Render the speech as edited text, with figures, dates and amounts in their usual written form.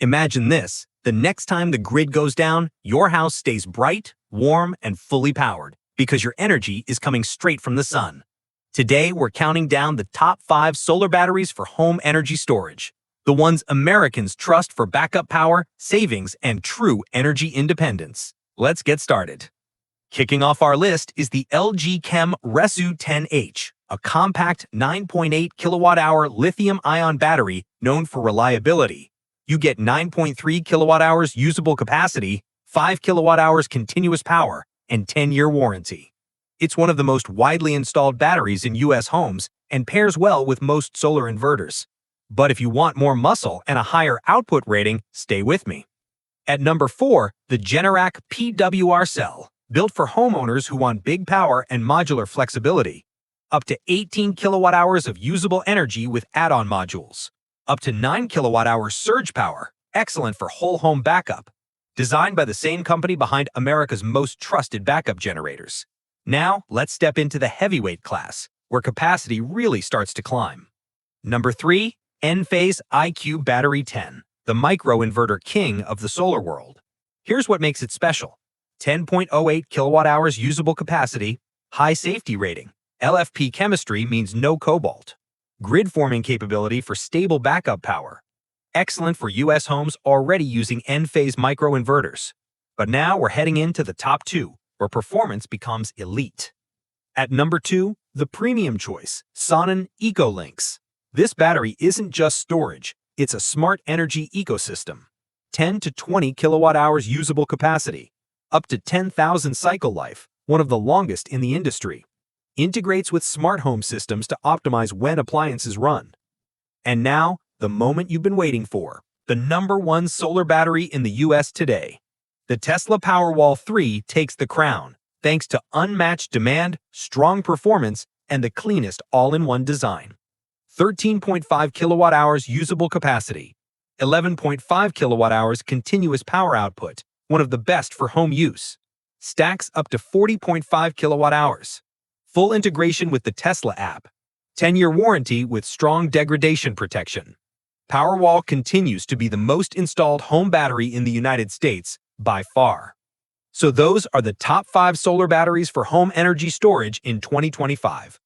Imagine this: the next time the grid goes down, your house stays bright, warm, and fully powered because your energy is coming straight from the sun. Today, we're counting down the top 5 solar batteries for home energy storage, the ones Americans trust for backup power, savings, and true energy independence. Let's get started. Kicking off our list is the LG Chem RESU 10H, a compact 9.8 kilowatt-hour lithium-ion battery known for reliability. You get 9.3 kilowatt-hours usable capacity, 5 kilowatt-hours continuous power, and 10-year warranty. It's one of the most widely installed batteries in U.S. homes and pairs well with most solar inverters. But if you want more muscle and a higher output rating, stay with me. At number 4, the Generac PWRcell, built for homeowners who want big power and modular flexibility. Up to 18 kilowatt-hours of usable energy with add-on modules. Up to 9 kilowatt-hours surge power, excellent for whole home backup. Designed by the same company behind America's most trusted backup generators. Now, let's step into the heavyweight class, where capacity really starts to climb. Number 3, Enphase IQ Battery 10, the microinverter king of the solar world. Here's what makes it special: 10.08 kilowatt-hours usable capacity, high safety rating. LFP chemistry means no cobalt. Grid-forming capability for stable backup power. Excellent for U.S. homes already using Enphase microinverters. But now we're heading into the top 2, where performance becomes elite. At number 2, the premium choice, Sonnen ecoLinx. This battery isn't just storage, it's a smart energy ecosystem. 10 to 20 kilowatt-hours usable capacity. Up to 10,000 cycle life, one of the longest in the industry. Integrates with smart home systems to optimize when appliances run. And now, the moment you've been waiting for, the number 1 solar battery in the US today. The Tesla Powerwall 3 takes the crown, thanks to unmatched demand, strong performance, and the cleanest all-in-one design. 13.5 kilowatt-hours usable capacity, 11.5 kilowatt-hours continuous power output, one of the best for home use. Stacks up to 40.5 kilowatt-hours. Full integration with the Tesla app. 10-year warranty with strong degradation protection. Powerwall continues to be the most installed home battery in the United States by far. So those are the top 5 solar batteries for home energy storage in 2025.